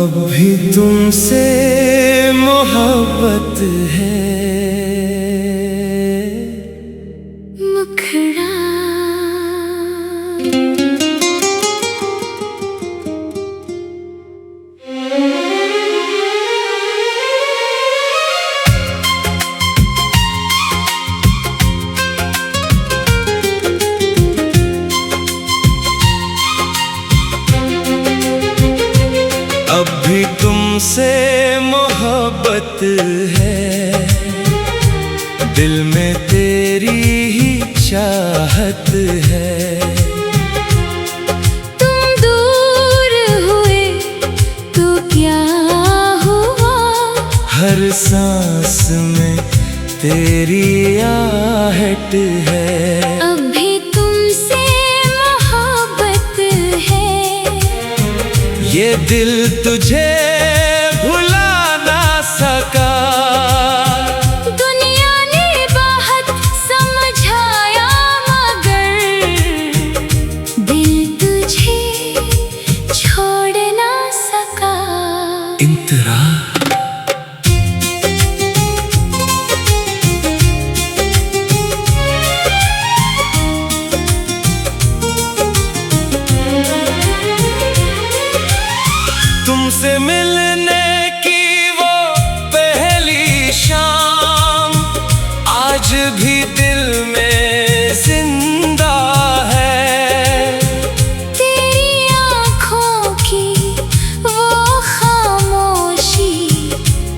अब भी तुमसे मोहब्बत है। मुखड़ा अब भी तुमसे मोहब्बत है, दिल में तेरी ही चाहत है। तुम दूर हुए तो क्या हुआ, हर सांस में तेरी आहट है। अब भी तुमसे मोहब्बत है, ये दिल तुझे भुला ना सका। दुनिया ने बहुत समझाया मगर दिल तुझे छोड़ ना सका। इंतरा तुमसे मिलने की वो पहली शाम आज भी दिल में जिंदा है। तेरी आँखों की वो खामोशी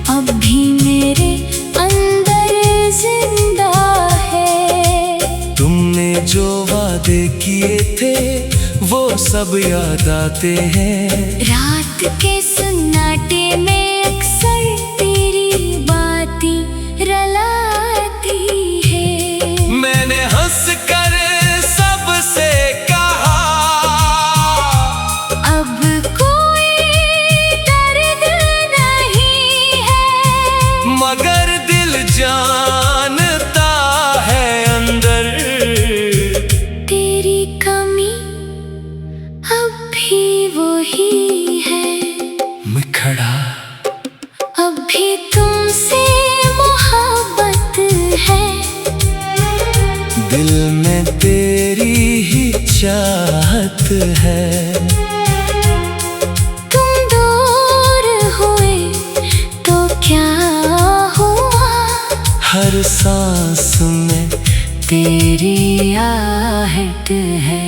अब भी मेरे अंदर जिंदा है। तुमने जो वादे किए थे वो सब याद आते हैं। रात के सन्नाटे में अक्सर तेरी बातें रलाती है। मैंने हंस कर सबसे कहा अब कोई दर्द नहीं है, मगर दिल जानता है अंदर तेरी कमी अब भी वही है। मुखड़ा अब भी तुमसे मोहब्बत है, दिल में तेरी ही चाहत है। तुम दूर हुए तो क्या हुआ, हर सांस में तेरी आहट है।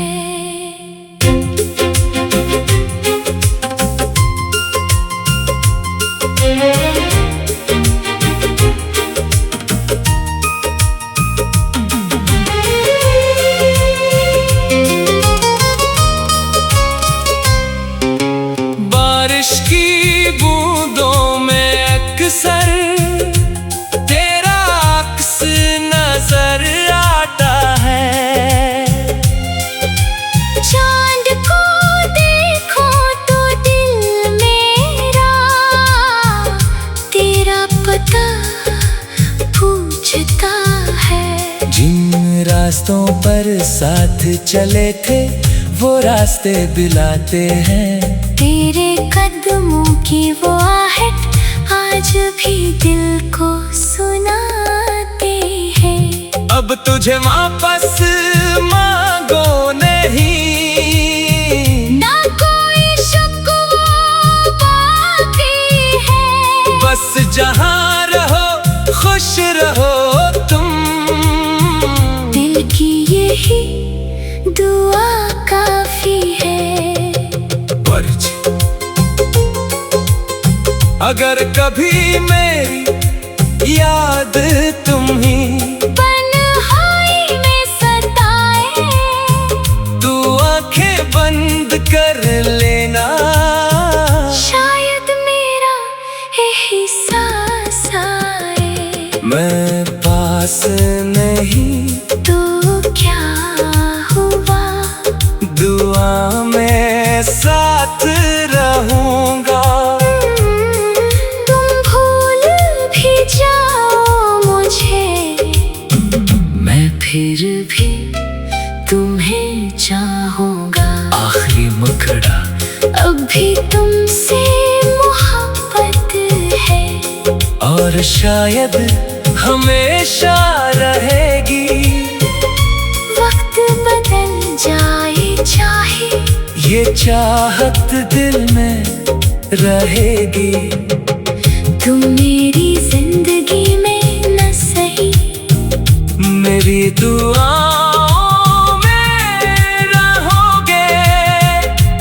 बारिश की बूंदों में अक्सर तेरा अक्स नजर आता है। चांद को देखो तो दिल मेरा तेरा पता पूछता है। जिन रास्तों पर साथ चले थे वो रास्ते दिलाते हैं। तेरे कदमों की वो आहट आज भी दिल को सुनाते हैं। अब तुझे वापस मांगो नहीं, ना कोई शिकवा बाकी है। बस जहाँ रहो खुश रहो तुम, दिल की यही दुआ काफी है। अगर कभी मेरी याद तुम्ही तन्हाई में सताए, तू आंखें बंद कर लेना। शायद मेरा एहसास आए। मैं पास नहीं तो क्या हुआ, दुआ में साथ रहूंगा। तुम भूल भी जाओ मुझे, मैं फिर भी तुम्हें चाहूंगा। आखिरी मुखड़ा अब भी तुमसे और शायद हमेशा रहेगी। वक्त बदल जाए चाहे, ये चाहत दिल में रहेगी। तुम मेरी जिंदगी में न सही, मेरी दुआओं में रहोगे।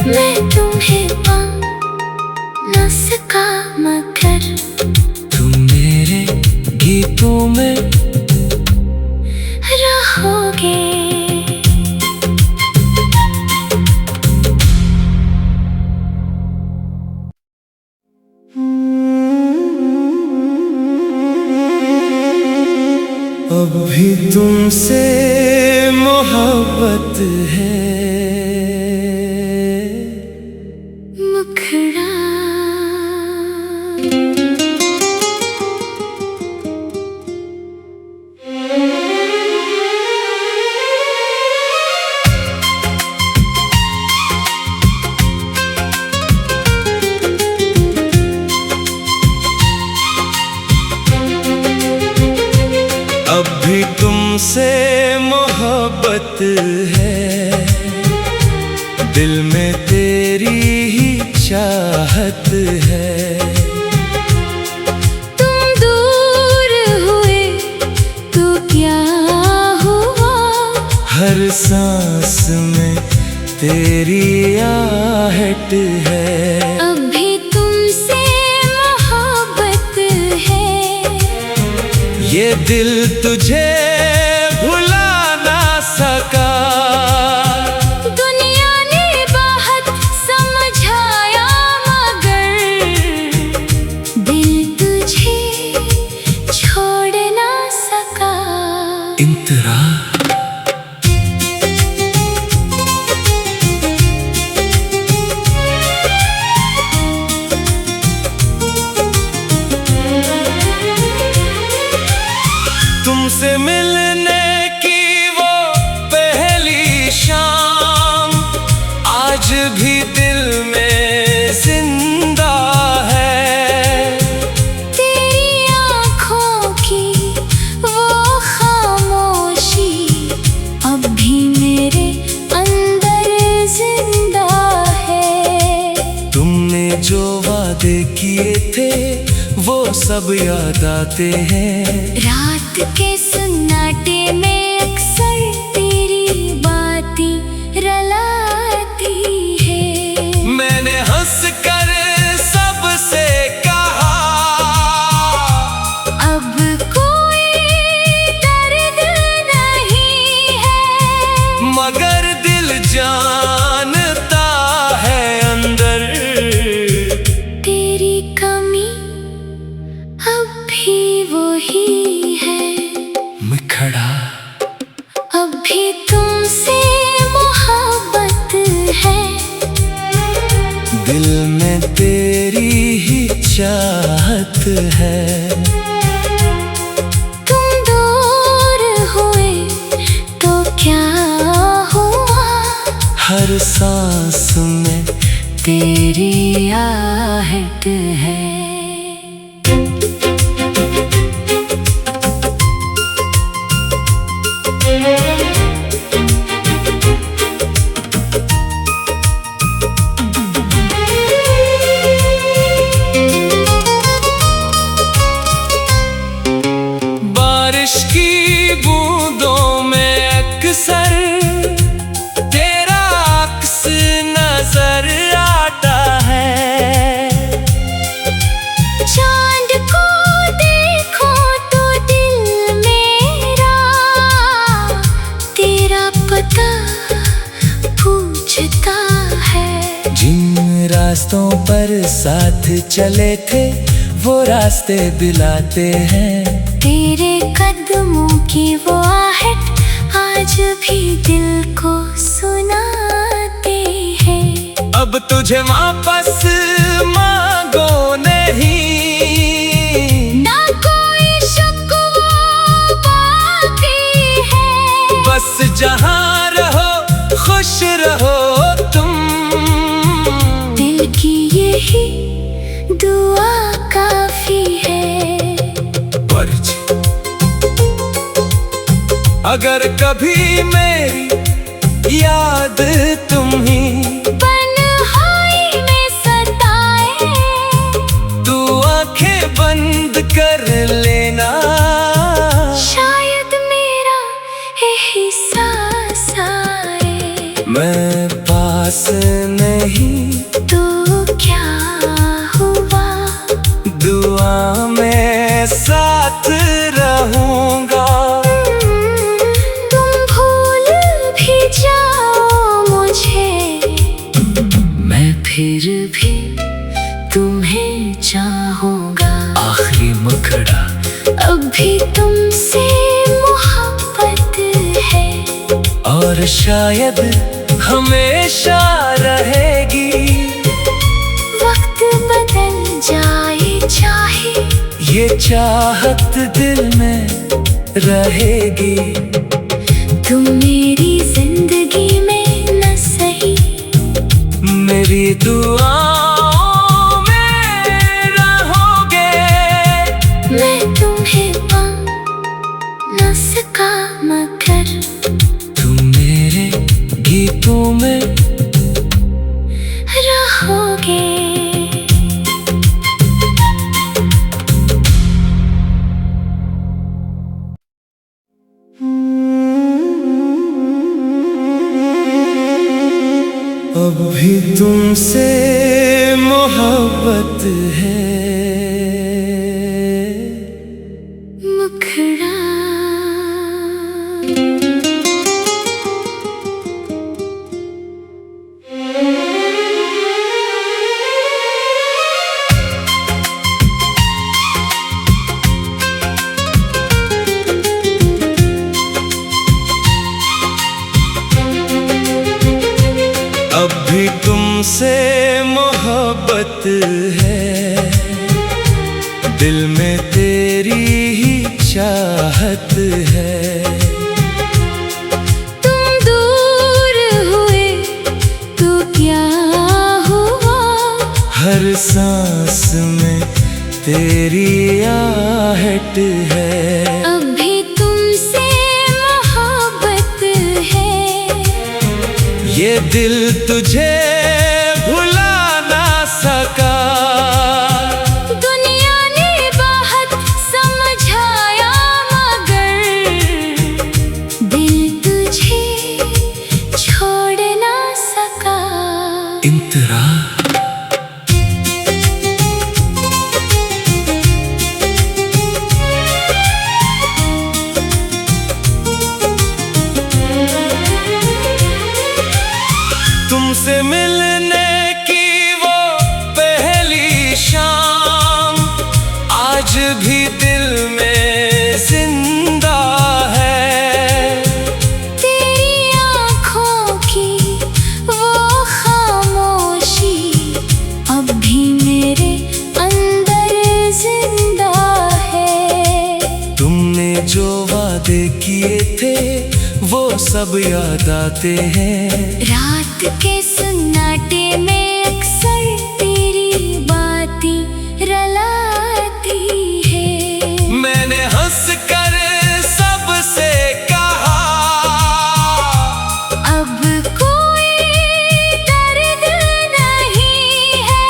मैं तुम्हें पा न सका मगर तुम मेरे गीतों में रहोगे। अब भी तुमसे मोहब्बत है। मुखड़ा अब भी तुमसे मोहब्बत है। दिल में तेरी ही चाहत है। तुम दूर हुए तो क्या हुआ, हर सांस में तेरी आहट है। अब भी तुमसे मोहब्बत है। ये दिल तुझे भुला ना सका। दुनिया ने बहुत समझाया मगर दिल तुझे छोड़ ना सका। इंतरा तुमसे मिलने की वो पहली शाम आज भी दिल में जिंदा है। तेरी आँखों की वो खामोशी अब भी मेरे अंदर जिंदा है। तुमने जो वादे किए थे वो सब याद आते हैं। रात के सन्नाटे में अक्सर तेरी बातें रलाती है। मैंने हंस कर सबसे कहा अब कोई दर्द नहीं है, मगर दिल जानता है अंदर तेरी कमी अब भी वही है। मैं खड़ा अब भी तुमसे मोहब्बत है। दिल में तेरी ही चाहत है। तुम दूर हुए तो क्या हुआ, हर सांस में तेरी आहट है। बारिश की बूंदों में अक्सर तेरा अक्स नजर आता है। चांद को देखो तो दिल मेरा तेरा पता पूछता है। जिन रास्तों पर साथ चले थे वो रास्ते दिलाते हैं। तेरे कदमों की वो आहट आज भी दिल को सुनाते हैं। अब तुझे वापस मांगो नहीं, ना कोई शिकवा बाकी है। बस जहाँ रहो खुश रहो तुम। दिल की यही दुआ काफी है। अगर कभी मेरी याद तुम्ही तन्हाई में सताए, तू आंखें बंद कर लेना। शायद मेरा एहसास आए। मैं पास नहीं तो क्या हुआ, दुआ में साथ रहूंगा। तुम भूल भी जाओ मुझे, मैं फिर भी तुम्हें चाहूंगा। आखिरी मुखड़ा अभी तुमसे मोहब्बत है, और शायद हमेशा रहेगी। वक्त बदल जाए चाहे, ये चाहत दिल में रहेगी। तुम मेरी जिंदगी में न सही, मेरी दुआओं में रहोगे। मैं तुम्हें पा न सका मगर तुम मेरे गीतों में रहोगे। अब भी तुमसे मोहब्बत है। मुखड़ा अब भी तुमसे मोहब्बत है, दिल में तेरी ही चाहत है। तुम दूर हुए तो क्या हुआ, हर सांस में तेरी आहट है। अभी तुमसे मोहब्बत है, ये दिल तुझे भुला ना सका। दुनिया ने बहुत समझाया मगर दिल तुझे छोड़ ना सका। इंतरा तुमसे मिलने की वो पहली शाम आज भी दिल में जिंदा है। तेरी आँखों की वो खामोशी अब भी मेरे अंदर जिंदा है। तुमने जो वादे किए थे वो सब याद आते हैं। रात के सन्नाटे में अक्सर तेरी बातें रलाती है। मैंने हंस कर सबसे कहा अब कोई दर्द नहीं है,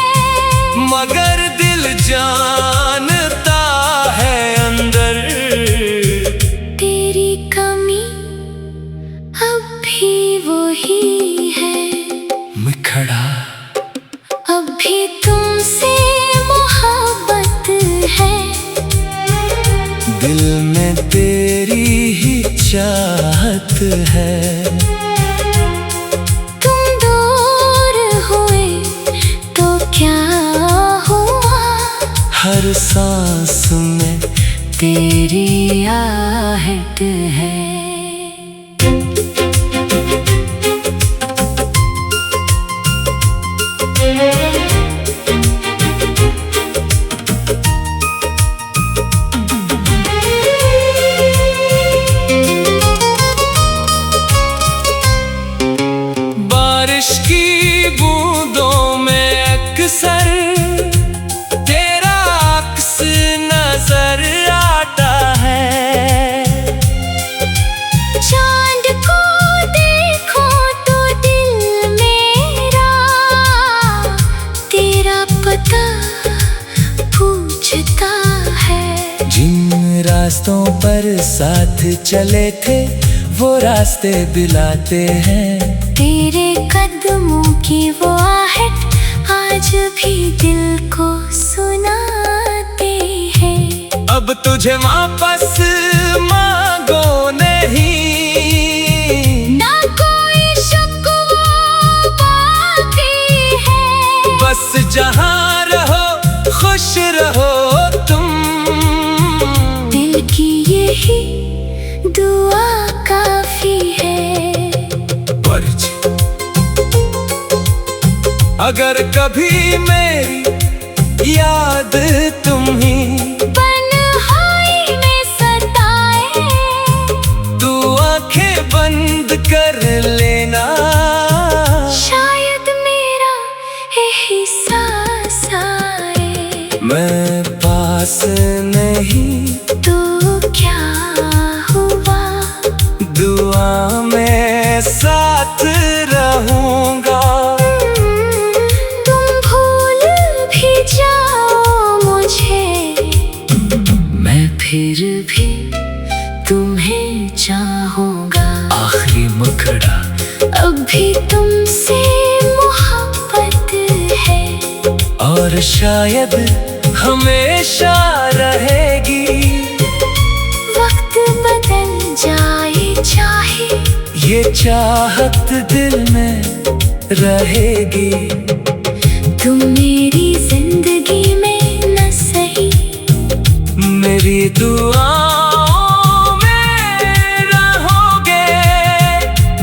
मगर दिल जानता है अंदर तेरी कमी अब भी वही है। मुखड़ा अब भी तुमसे मोहब्बत है, दिल में तेरी ही चाहत है। तुम दूर हुए तो क्या हुआ, हर सांस में तेरी आहट है। बारिश की बूंदों में अक्सर तेरा अक्स नजर आता है। दोस्तों पर साथ चले थे वो रास्ते दिलाते हैं। तेरे कदमों की वो आहट आज भी दिल को सुनाते हैं। अब तुझे वापस मांगो नहीं, ना कोई शिकवा बाकी है। बस जहाँ रहो खुश रहो तुम, दिल की यही दुआ काफी है। अगर कभी मेरी याद तुम्हें तन्हाई में सताए, तू आंखें बंद कर लेना। शायद मेरा एहसास आए। मैं पास नहीं तो क्या हुआ, दुआ में साथ रहूंगा। तुम भूल भी जाओ मुझे, मैं फिर भी तुम्हें चाहूंगा। आखिरी मुखड़ा अब भी तुमसे मोहब्बत है, और शायद हमेशा रहेगी। वक्त बदल जाए चाहे, ये चाहत दिल में रहेगी। तुम मेरी जिंदगी में न सही, मेरी दुआओं में रहोगे।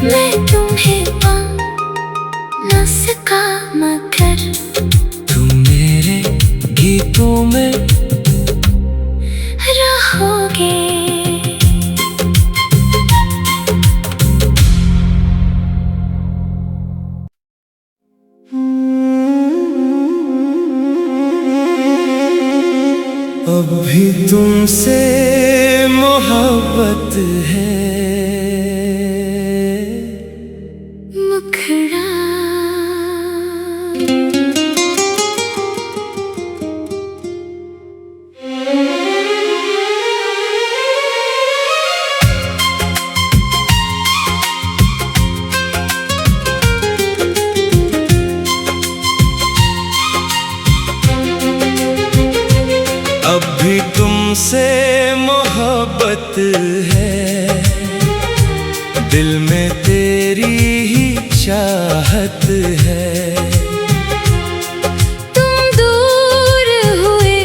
मैं तुम्हें पा न सका मगर तुम मेरे गीतों में रहोगे। अब भी तुमसे मोहब्बत है। मुखड़ा अब भी तुमसे मोहब्बत है, दिल में तेरी ही चाहत है। तुम दूर हुए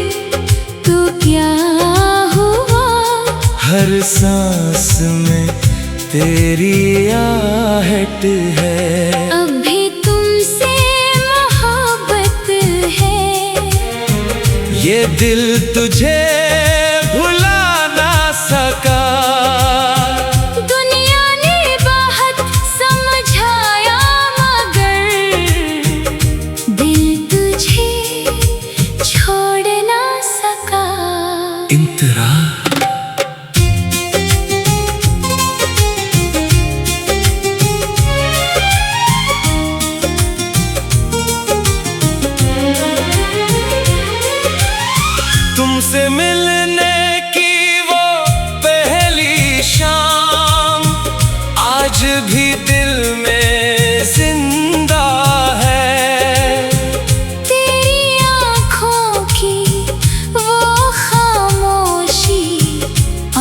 तो क्या हुआ, हर सांस में तेरी आहट है। अब भी तुमसे मोहब्बत है, ये दिल तुझे भुला ना सका। दुनिया ने बहुत समझाया मगर दिल तुझे छोड़ ना सका। इंतरा तुमसे मिलने की वो पहली शाम आज भी दिल में जिंदा है। तेरी आँखों की वो खामोशी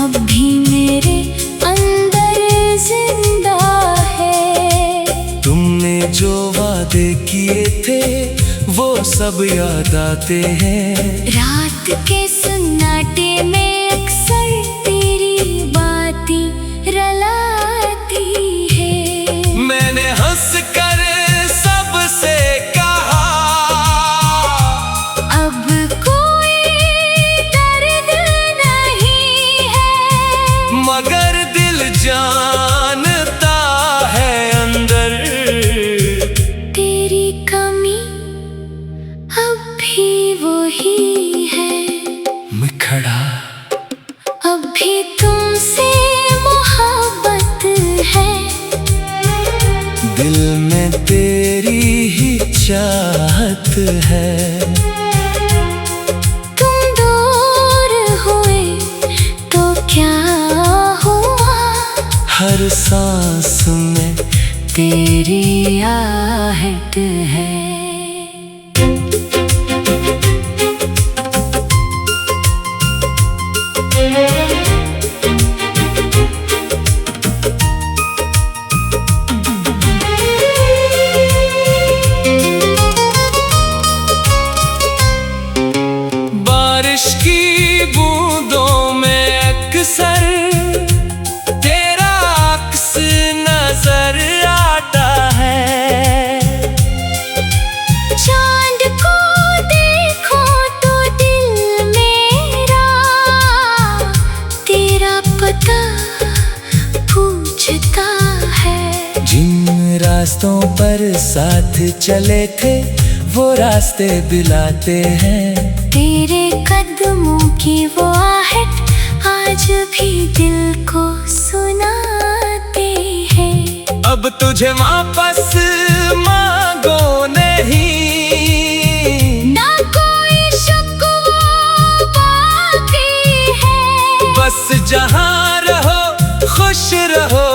अब भी मेरे अंदर जिंदा है। तुमने जो वादे किए थे वो सब याद आते हैं। रात के सन्नाटे में अक्सर तेरी बातें रलाती है। मैंने हंस कर सबसे कहा अब कोई दर्द नहीं है, मगर दिल जानता है अंदर तेरी कमी अब भी वही है। मुखड़ा अब भी तुमसे मोहब्बत है, दिल में तेरी ही चाहत है। तुम दूर हुए तो हर सांस में तेरी आहट है। बारिश की बूंदों में अक्सर तेरा अक्स नजर आता है। चांद को देखो तो दिल मेरा तेरा पता पूछता है। जिन रास्तों पर साथ चले थे वो रास्ते बुलाते हैं। तेरे कदमों की वो आहट आज भी दिल को सुनाते हैं। अब तुझे वापस मांगो नहीं, ना कोई शिकवा बाकी है। बस जहाँ रहो खुश रहो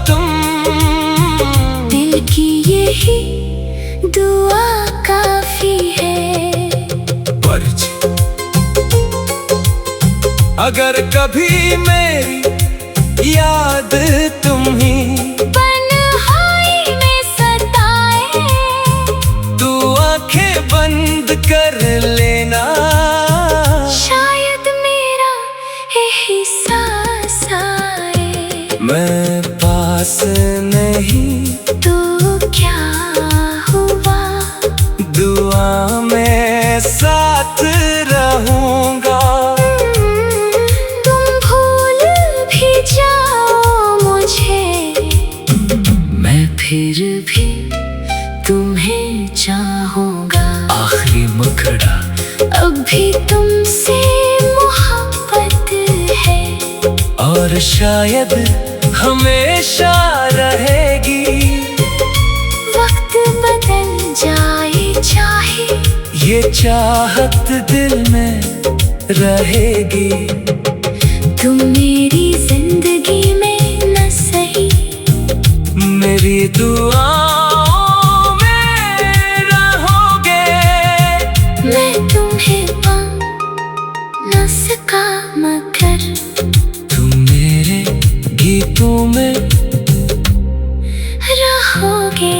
तुम। दिल की यही दुआ काफी है। अगर कभी मेरी याद तुम्ही तन्हाई में सताए, तू आंखें बंद कर लेना। शायद मेरा एहसास आए। मैं पास नहीं तो क्या हुआ, दुआ में साथ रहूंगा। तुम भूल भी जाओ मुझे, मैं फिर भी तुम्हें चाहूंगा। आखिरी मुखड़ा अभी तुमसे मोहब्बत है, और शायद हमेशा रहेगी। वक्त बदल जाए चाहे, ये चाहत दिल में रहेगी। तुम मेरी जिंदगी में न सही, मेरी दुआओं में रहोगे। मैं तुम्हें पा न सका मगर तुम मेरे गीतों में रहोगे।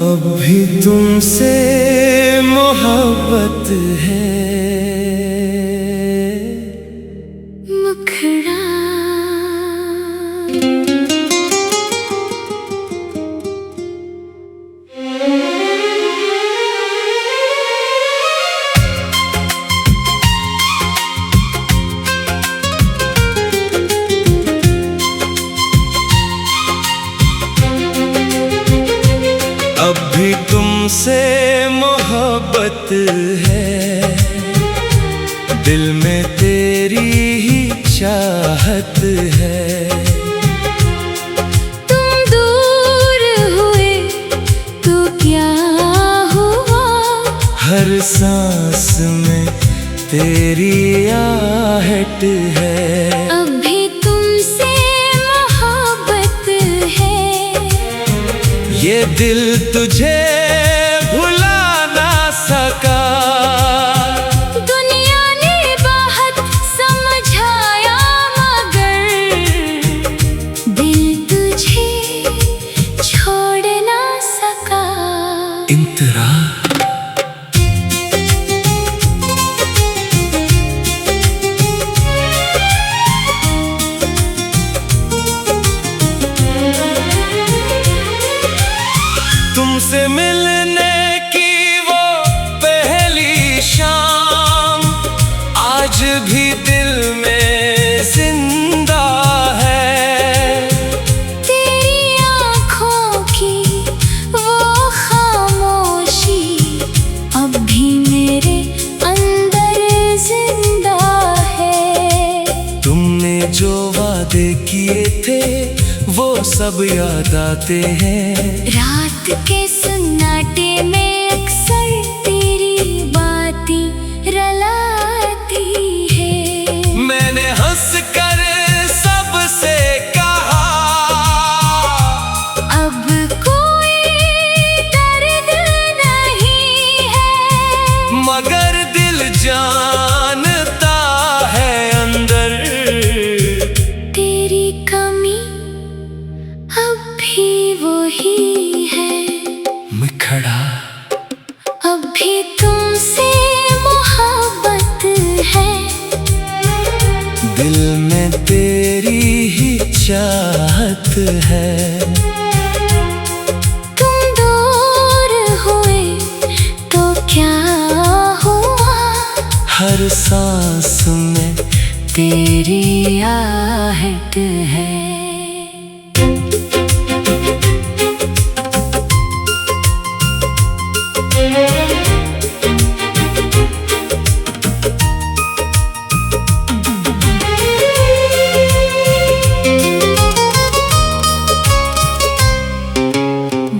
अब भी तुमसे मोहब्बत है। मुखड़ा अब भी तुमसे मोहब्बत है। दिल में तेरी ही चाहत है। तुम दूर हुए तो क्या हुआ, हर सांस में तेरी आहट है। अभी तुमसे मोहब्बत है। ये दिल तुझे भुला ना सका। दुनिया ने बहुत समझाया मगर दिल तुझे छोड़ ना सका। इंतरा तुमसे मिल सब याद आते हैं। रात के सन्नाटे में अक्सर तेरी बातें रलाती है। मैंने हंस कर सबसे कहा, अब कोई दर्द नहीं है, मगर दिल जानता है अंदर तेरी कमी अब भी वही है। मैं खड़ा, अब भी तुमसे मोहब्बत है, दिल में तेरी ही चाहत है। तुम दूर हुए तो क्या हुआ, हर सांस में तेरी आहट है।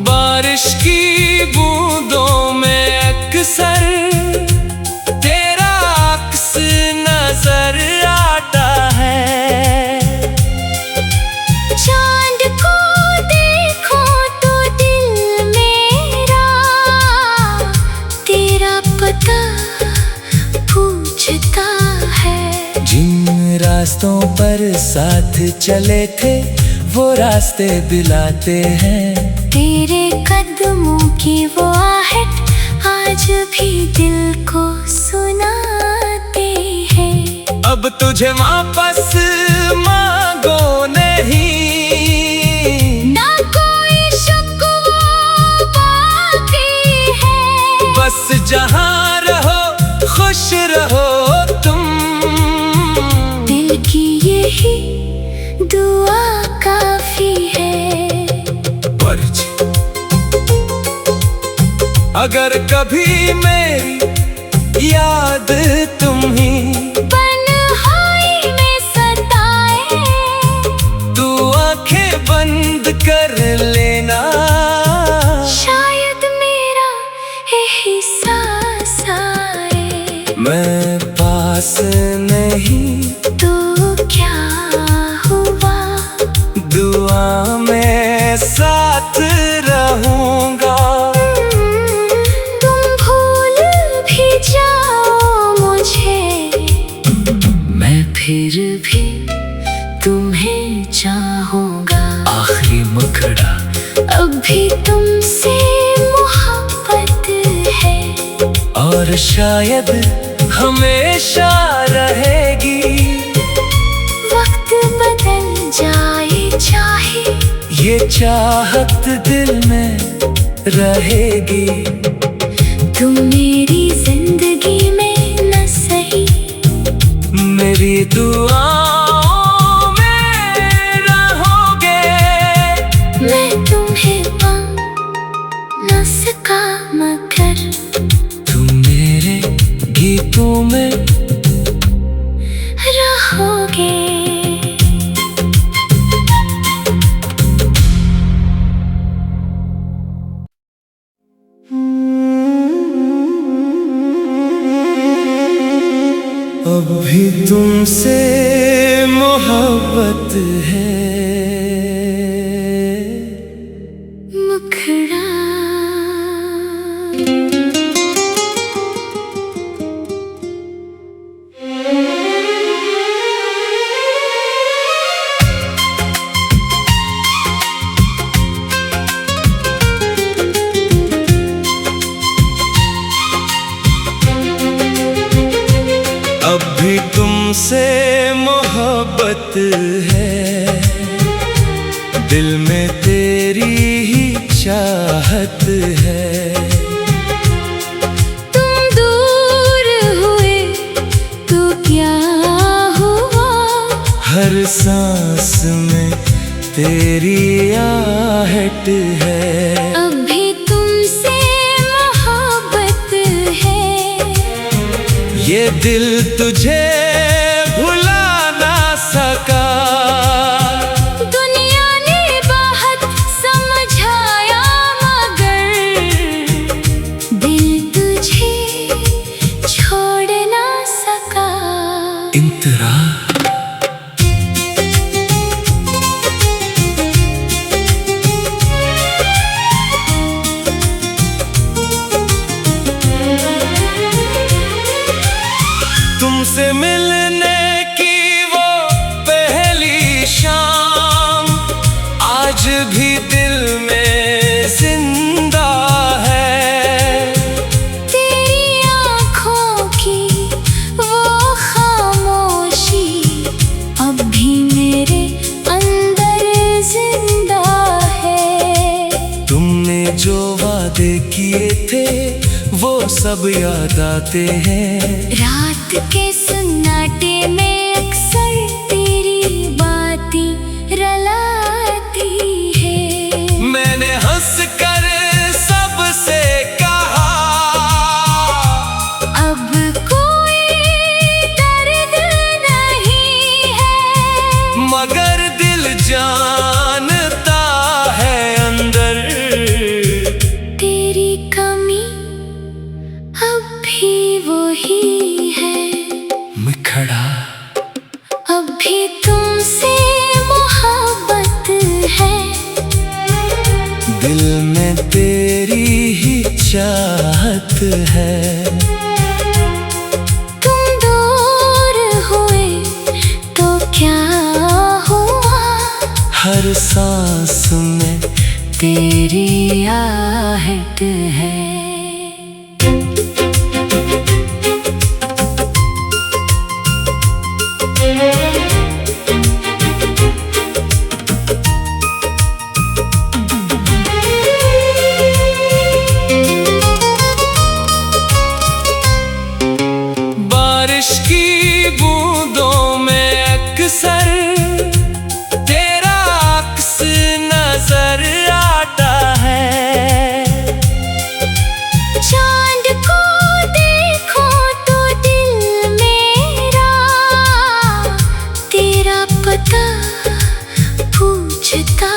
बारिश की बूंदों में अक्सर तेरा अक्स नजर आता है। चांद को देखो तो दिल मेरा तेरा पता पूछता है। जिन रास्तों पर साथ चले थे वो रास्ते दिलाते हैं। तेरे कदमों की वो आहट आज भी दिल को सुनाते हैं। अब तुझे वापस मांगो नहीं, ना कोई शिकवा बाकी है, बस जहाँ रहो खुश रहो तुम। दिल की यही दुआ काफी है। अगर कभी मेरी याद तुम्हीं तन्हाई में सताए, तू आंखें बंद कर लेना। शायद मेरा एहसास आए। मैं पास नहीं तो क्या हुआ, दुआ में साथ रहूंगा। तुम भूल भी जाओ मुझे, मैं फिर भी तुम्हें चाहूंगा। आखिरी मुखड़ा अब भी तुमसे मोहब्बत है, और शायद हमेशा रहेगी। वक्त बदल जाए चाहे, ये चाहत दिल में रहेगी। तुम मेरी जिंदगी में न सही, मेरी दुआओं में रहोगे। मैं तुम्हें पा न सका मगर तुम मेरे गीतों में रहोगे। अब भी तुमसे मोहब्बत है। मुखड़ा अब भी तुमसे मोहब्बत है, दिल में तेरी ही चाहत है। तुम दूर हुए तो क्या हुआ, हर सांस में तेरी आहट है। अब भी तुमसे मोहब्बत है, ये दिल तुझे भुला ना सका। दुनिया ने तरह। तुमसे मिलने की वो पहली शाम आज भी दिल में जिंदा है। तेरी आँखों की वो खामोशी अब भी मेरे अंदर जिंदा है। तुमने जो वादे किए थे वो सब याद आते हैं। रात के सन्नाटे में अक्सर तेरी बातें रलाती है। मैंने हंस कर सबसे कहा अब कोई दर्द नहीं है, मगर दिल जानता है अंदर तेरी कमी अब भी वही है। मैं खड़ा अब भी तुमसे मोहब्बत है, दिल में तेरी ही चाहत है। तुम दूर हुए तो क्या हुआ, हर सांस में तेरी आहट है। बारिश की बूंदों में अक्सर तेरा अक्स नजर आता है। चांद को देखो तो दिल मेरा तेरा पता पूछता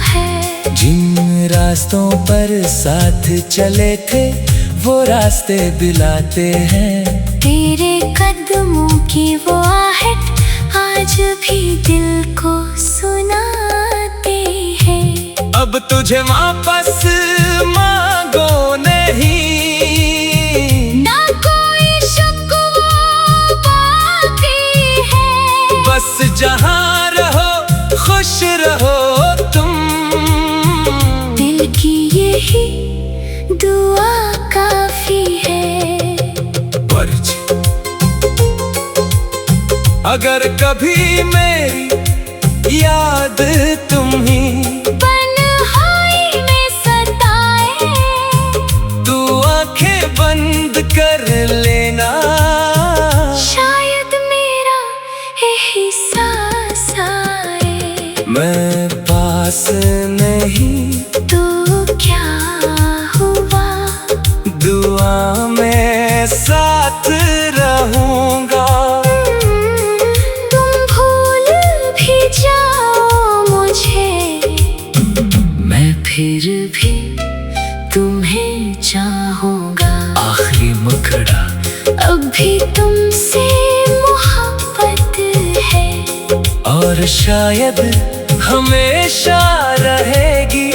है। जिन रास्तों पर साथ चले थे वो रास्ते दिलाते हैं। तेरे कदमों की वो आहट आज भी दिल को सुनाते हैं। अब तुझे वापस मांगो नहीं, ना कोई शिकवा बाकी है। बस जहाँ रहो खुश रहो तुम, दिल की यही दुआ काफी है। अगर कभी मेरी याद तुम्ही तन्हाई में सताए, तू आंखें बंद कर लेना। शायद मेरा एहसास आए। मैं पास नहीं तो क्या हुआ, दुआ में साथ रहूंगा। तुम भूल भी जाओ मुझे, मैं फिर भी तुम्हें चाहूंगा। आखिरी मुखड़ा अब भी तुमसे मोहब्बत है, और शायद हमेशा रहेगी।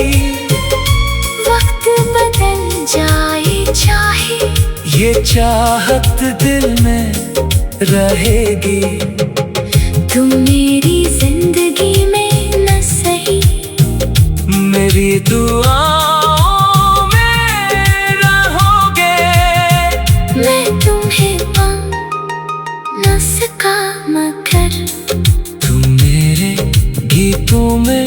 वक्त बदल जाए चाहे, ये चाहत दिल में रहेगी। तुम मेरी जिंदगी में न सही, मेरी दुआओं में रहोगे। मैं तुम्हें पा न सका मगर तुम मेरे गीतों में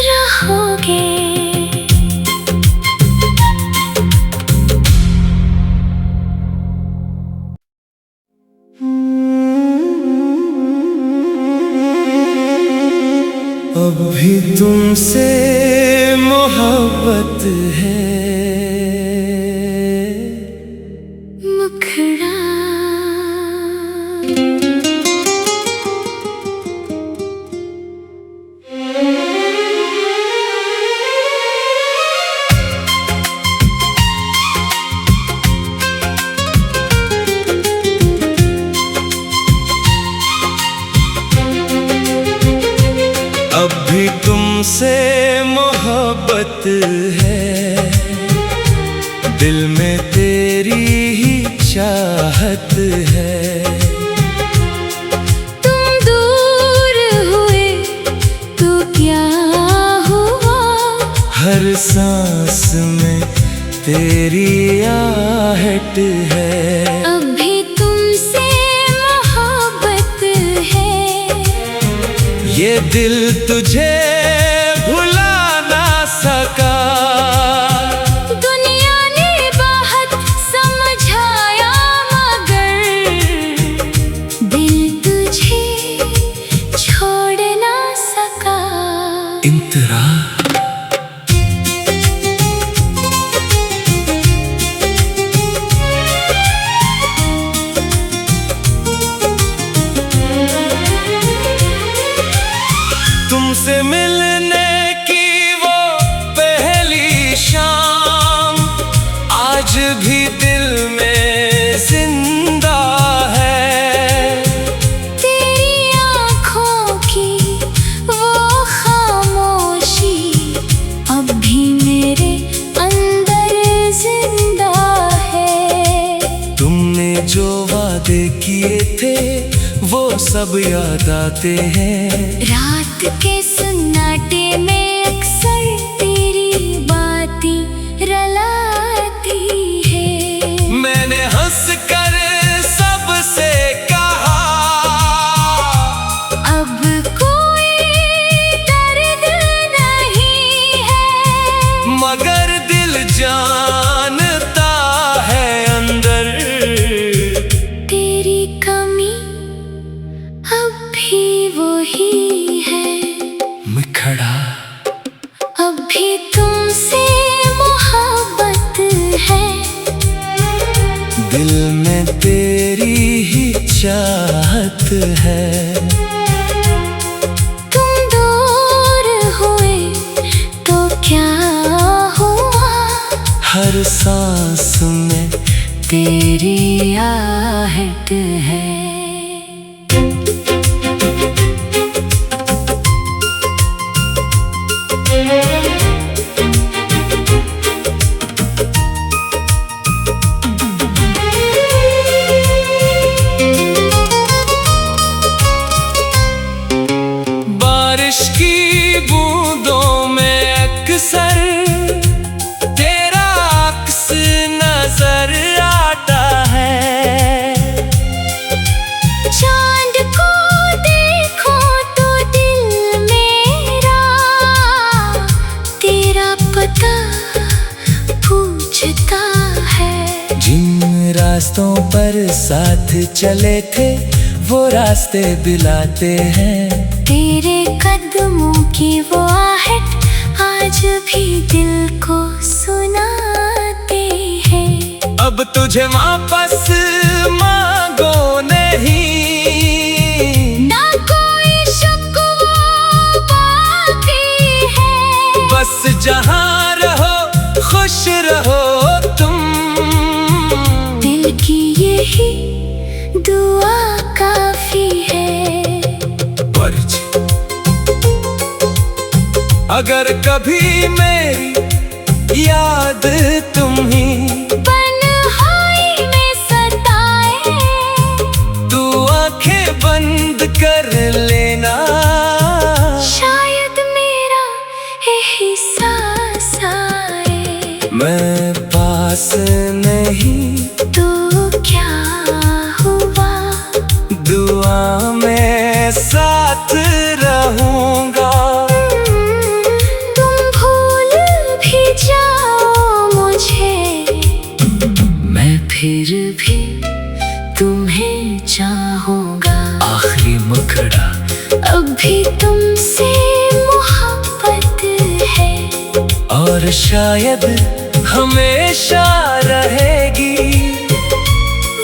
रहोगे। अब भी तुमसे मोहब्बत है। मुखड़ा तुमसे मोहब्बत है, दिल में तेरी ही चाहत है। तुम दूर हुए तो क्या हुआ, हर सांस में तेरी आहट है। अभी तुमसे मोहब्बत है, ये दिल तुझे भुला ना सका। दुनिया ने बहुत समझाया मगर दिल तुझे छोड़ ना सका। इंतरा तुमसे मिलने की वो पहली शाम आज भी दिल में जिंदा है। तेरी आँखों की वो खामोशी अब भी मेरे अंदर जिंदा है। तुमने जो वादे किए थे वो सब याद आते हैं। रात के सन्नाटे में अक्सर तेरी बातें रलाती है। मैंने हंस कर सबसे कहा अब कोई दर्द नहीं है, मगर दिल जानता है अंदर तेरी कमी अब भी वही है। मैं खड़ा अब भी तुमसे मोहब्बत है, दिल में तेरी ही चाहत है। तुम दूर हुए तो क्या हुआ, हर सांस में तेरी आहट है। बारिश की बूंदों में अक्सर तेरा अक्स नजर आता है। चांद को देखो तो दिल मेरा तेरा पता पूछता है। जिन रास्तों पर साथ चले थे वो रास्ते दिलाते हैं। तेरे कदमों की वो आहट आज भी दिल को सुनाते हैं। अब तुझे वापस मांगो नहीं, ना कोई शिकवा बाकी है, बस जहाँ रहो खुश रहो तुम। दिल की यही दुआ काफी है। अगर कभी मेरी याद तुम्ही तन्हाई में सताए, तू आंखें बंद कर लेना। शायद मेरा एहसास आए। मैं पास नहीं तो क्या हुआ, दुआ में साथ रहूंगा। तुम भूल भी जाओ मुझे, मैं फिर भी तुम्हें चाहूंगा। आखिरी मुखड़ा अब भी तुमसे मोहब्बत है, और शायद हमेशा रहेगी।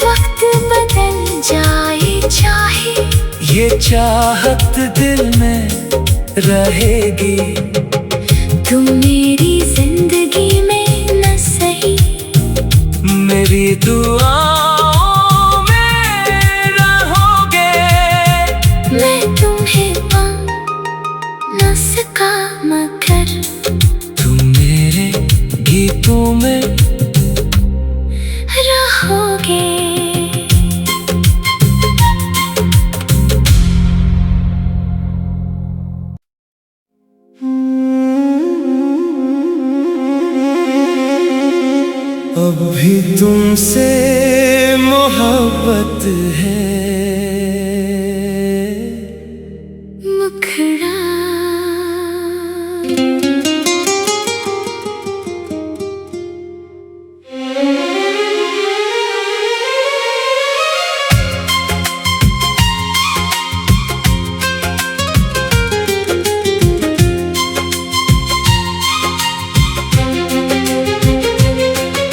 वक्त बदल जाए चाहे, ये चाहत दिल में रहेगी। तुम मेरी जिंदगी में न सही, मेरी दुआओं में रहोगे। मैं तुम्हें पा न सका तुमसे मोहब्बत है। मुखड़ा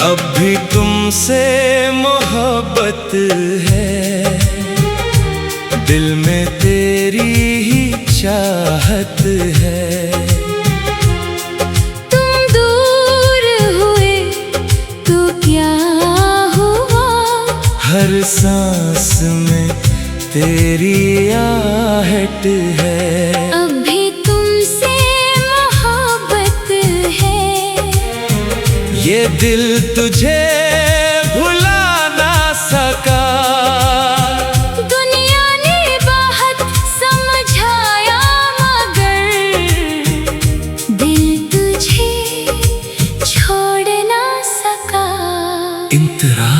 अब भी तुमसे मोहब्बत है, दिल में तेरी ही चाहत है। तुम दूर हुए तो क्या हुआ, हर सांस में तेरी आहट है। अब भी तुमसे मोहब्बत है। ये दिल तुझे भुला ना सका, दुनिया ने बहुत समझाया मगर दिल तुझे छोड़ ना सका। इंतरा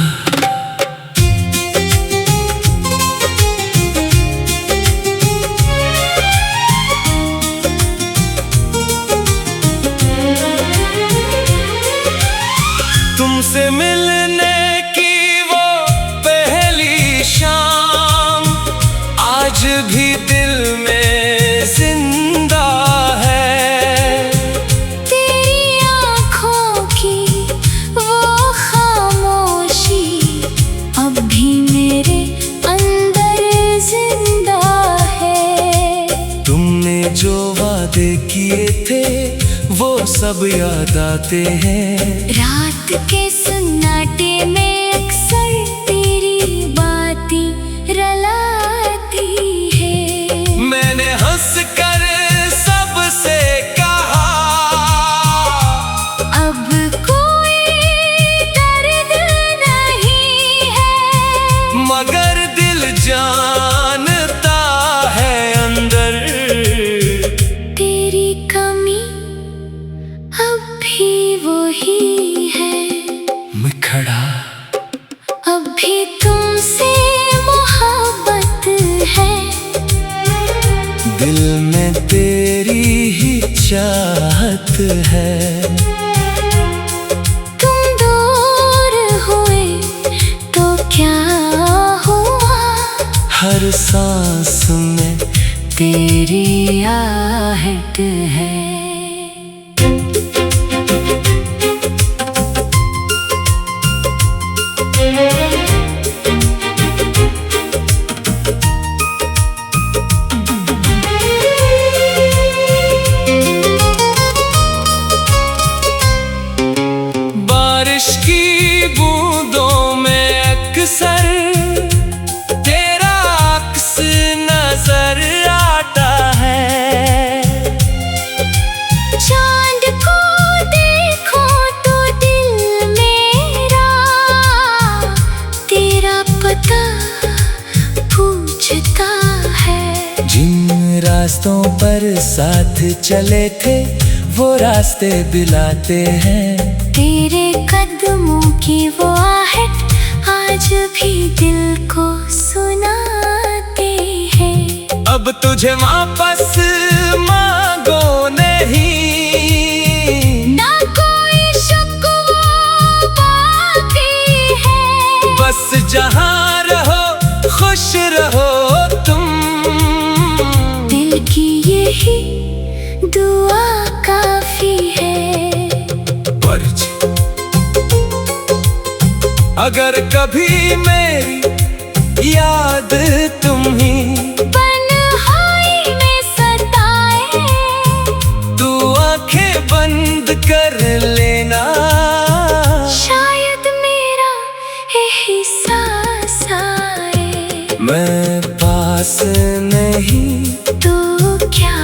तुमसे मिलने की वो पहली शाम आज भी दिल में जिंदा है। तेरी आँखों की वो खामोशी अब भी मेरे अंदर जिंदा है। तुमने जो वादे किए थे वो सब याद आते हैं। रात के सन्नाटे में अक्सर तेरी बातें रलाती है। मैंने हंस कर सबसे कहा अब कोई दर्द नहीं है, मगर दिल जानता है अंदर तेरी कमी अब भी वही है। मुखड़ा अब भी तुमसे मोहब्बत है। दिल में तेरी ही चाहत है। तुम दूर हुए तो क्या हुआ, हर सांस में तेरी आहट है। बारिश की बूंदों में अक्सर तेरा अक्स नजर आता है। चांद को देखो तो दिल मेरा तेरा पता पूछता है। जिन रास्तों पर साथ चले थे वो रास्ते दिलाते हैं। तेरे कदमों की वो आहट आज भी दिल को सुनाते हैं। अब तुझे वापस मांगो नहीं, ना कोई शिकवा बाकी है। बस जहाँ रहो खुश रहो तुम, दिल की यही दुआ काफी है। अगर कभी मेरी याद तुम्ही तन्हाई में सताए, तू आंखें बंद कर लेना। शायद मेरा एहसास आए। मैं पास नहीं तो क्या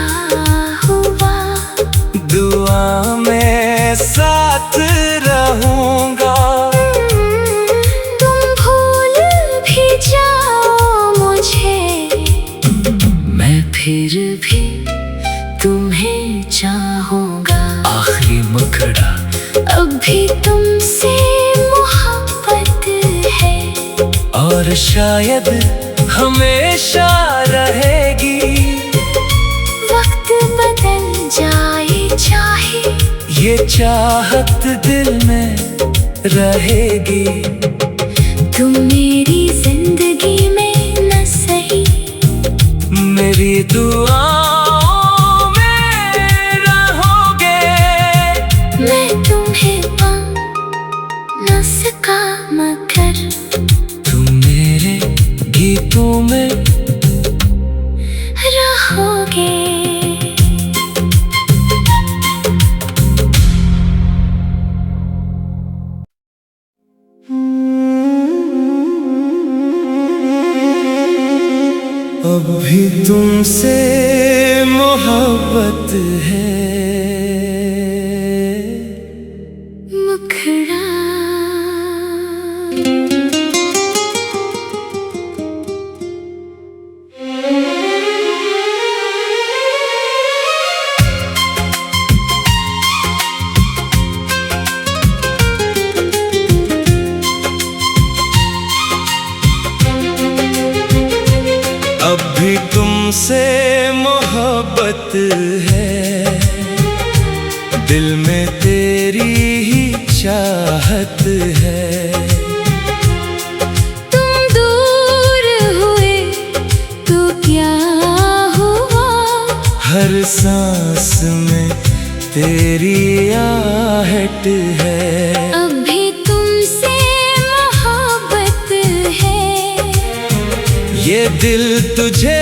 हुआ, दुआ में साथ रहूंगा। तुम भूल भी जाओ मुझे, मैं फिर भी तुम्हें चाहूंगा। आखिरी मुखड़ा अब भी तुमसे मोहब्बत और शायद हमेशा रहेगी। वक्त बदल जाए चाहे, ये चाहत दिल में रहेगी। तुम मेरी जिंदगी में न सही, मेरी दुआओं में रहोगे। मैं तुम्हें पा न सका मगर तुम मेरे गीतों में रहोगे। अब भी तुमसे मोहब्बत है। मुखड़ा अब भी तुमसे मोहब्बत है। दिल में तेरी ही चाहत है। तुम दूर हुए तो क्या हुआ, हर सांस में तेरी आहट है। अब भी तुमसे मोहब्बत है। ये दिल तुझे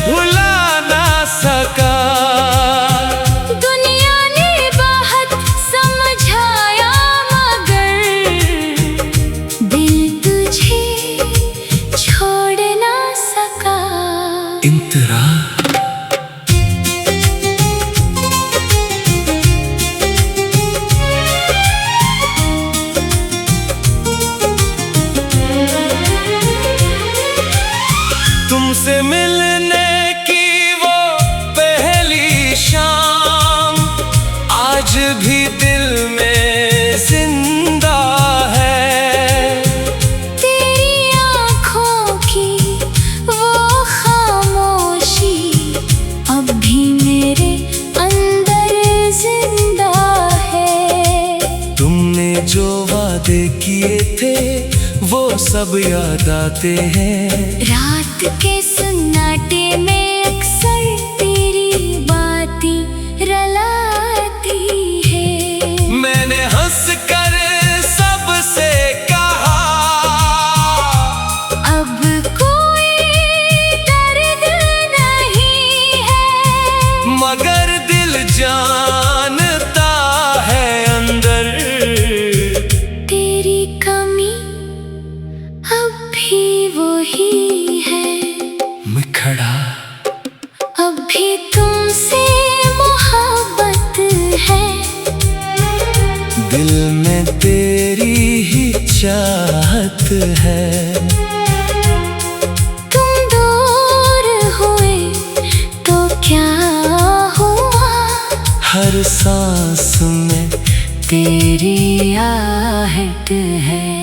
भुला ना सका। दुनिया ने बहुत समझाया मगर दिल तुझे छोड़ ना सका। इंतरा तुमसे मिलने की वो पहली शाम आज भी दिल में जिंदा है। तेरी आँखों की वो खामोशी अब भी मेरे अंदर जिंदा है। तुमने जो वादे किए थे वो सब याद आते हैं। रात के सन्नाटे में अक्सर तेरी बातें रलाती है। मैंने हंस कर सबसे कहा अब कोई दर्द नहीं है, मगर दिल जानता है अंदर तेरी कमी अब भी वही है। मुखड़ा अब भी तुमसे मोहब्बत है। दिल में तेरी ही चाहत है। तुम दूर हुए तो क्या हुआ, हर सांस में तेरी आहट है।